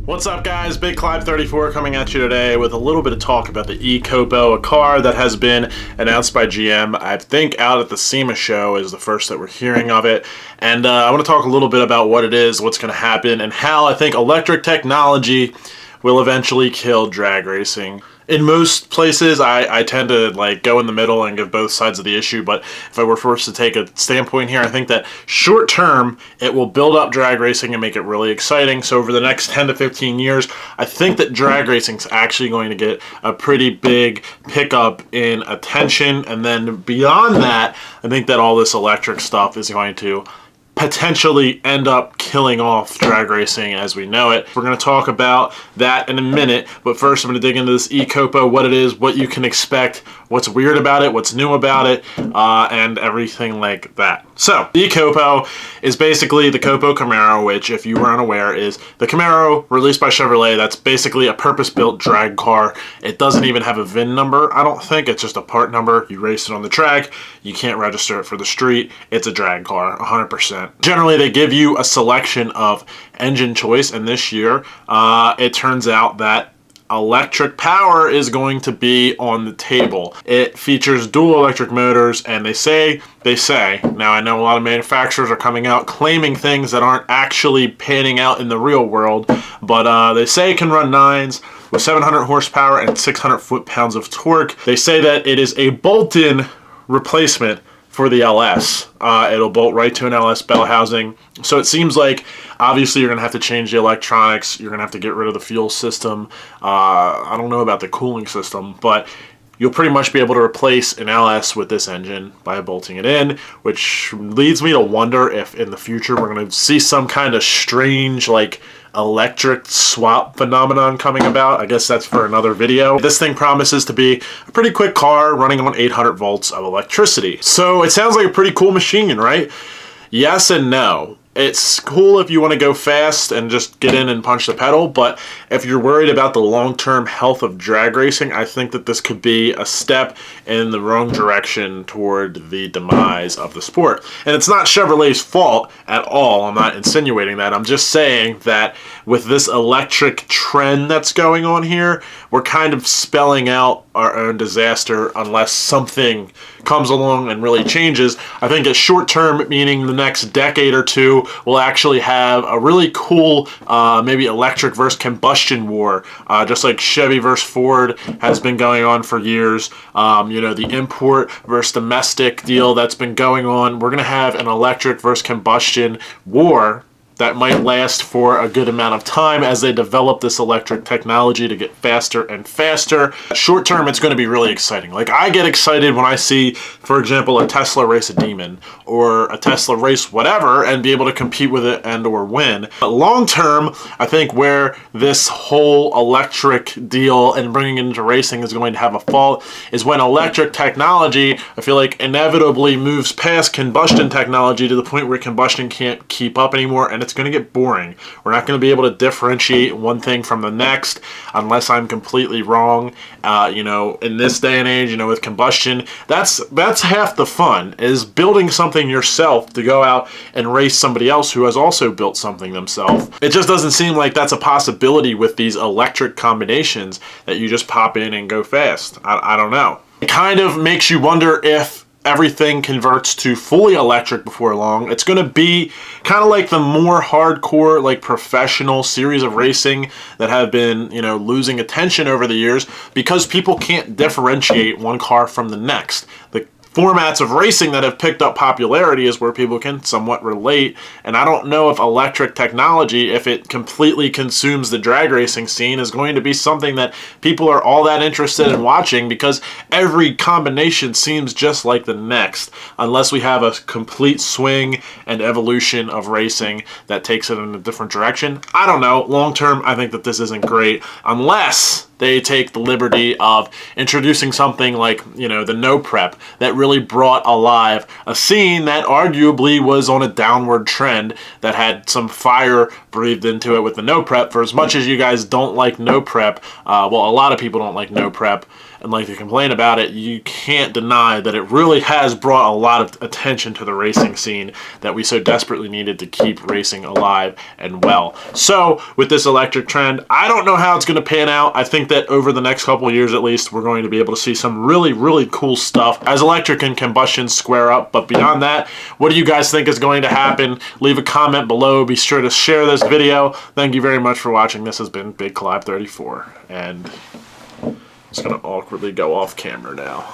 What's up, guys? Big Clive 34 coming at you today with a little bit of talk about the ECOPO, a car that has been announced by GM. I think out at the SEMA show is the first that we're hearing of it. And I want to talk a little bit about what it is, what's going to happen, and how I think electric technology will eventually kill drag racing. In most places, I tend to go in the middle and give both sides of the issue, but if I were forced to take a standpoint here, I think that short term, it will build up drag racing and make it really exciting. So over the next 10 to 15 years, I think that drag racing is actually going to get a pretty big pickup in attention. And then beyond that, I think that all this electric stuff is going to potentially end up killing off drag racing as we know it. We're going to talk about that in a minute, but first I'm going to dig into this ECOPO, what it is, what you can expect, what's weird about it, what's new about it, and everything like that. So, the ECOPO is basically the COPO Camaro, which, if you were unaware, is the Camaro released by Chevrolet. That's basically a purpose-built drag car. It doesn't even have a VIN number, I don't think. It's just a part number. You race it on the track. You can't register it for the street. It's a drag car, 100%. Generally, they give you a selection of engine choice, and this year, it turns out that electric power is going to be on the table. It features dual electric motors, and they say, now I know a lot of manufacturers are coming out claiming things that aren't actually panning out in the real world, but they say it can run 9s with 700 horsepower and 600 foot-pounds of torque. They say that it is a bolt-in replacement for the LS. It'll bolt right to an LS bell housing. So it seems like obviously you're going to have to change the electronics. You're going to have to get rid of the fuel system. I don't know about the cooling system, but you'll pretty much be able to replace an LS with this engine by bolting it in, which leads me to wonder if in the future we're going to see some kind of strange electric swap phenomenon coming about. I guess that's for another video. This thing promises to be a pretty quick car running on 800 volts of electricity. So it sounds like a pretty cool machine, right? Yes and no. It's cool if you want to go fast and just get in and punch the pedal, but if you're worried about the long-term health of drag racing, I think that this could be a step in the wrong direction toward the demise of the sport. And it's not Chevrolet's fault at all. I'm not insinuating that. I'm just saying that with this electric trend that's going on here, we're kind of spelling out our own disaster unless something comes along and really changes. I think at short term, meaning the next decade or two, we'll actually have a really cool maybe electric versus combustion war, just like Chevy versus Ford has been going on for years. The import versus domestic deal that's been going on. We're going to have an electric versus combustion war that might last for a good amount of time as they develop this electric technology to get faster and faster. Short term, it's going to be really exciting. I get excited when I see, for example, a Tesla race a Demon or a Tesla race whatever and be able to compete with it and or win. But long term, I think where this whole electric deal and bringing it into racing is going to have a fault is when electric technology, I feel like, inevitably moves past combustion technology to the point where combustion can't keep up anymore, and it's going to get boring. We're not going to be able to differentiate one thing from the next unless I'm completely wrong. In this day and age, with combustion, that's half the fun, is building something yourself to go out and race somebody else who has also built something themselves. It just doesn't seem like that's a possibility with these electric combinations that you just pop in and go fast. I don't know. It kind of makes you wonder if everything converts to fully electric before long. It's going to be kind of like the more hardcore, professional series of racing that have been, losing attention over the years because people can't differentiate one car from the next. The formats of racing that have picked up popularity is where people can somewhat relate, and I don't know if electric technology, if it completely consumes the drag racing scene, is going to be something that people are all that interested in watching, because every combination seems just like the next, unless we have a complete swing and evolution of racing that takes it in a different direction. I don't know. Long term, I think that this isn't great, unless they take the liberty of introducing something like, you know, the no prep that really brought alive a scene that arguably was on a downward trend, that had some fire breathed into it with the no prep. For as much as you guys don't like no prep, well, a lot of people don't like no prep and like to complain about it, you can't deny that it really has brought a lot of attention to the racing scene that we so desperately needed to keep racing alive and well. So with this electric trend, I don't know how it's going to pan out. I think that over the next couple of years at least, we're going to be able to see some really, really cool stuff as electric and combustion square up. But beyond that, what do you guys think is going to happen? Leave a comment below. Be sure to share this video. Thank you very much for watching. This has been Big Collab 34, and it's going to awkwardly go off camera now.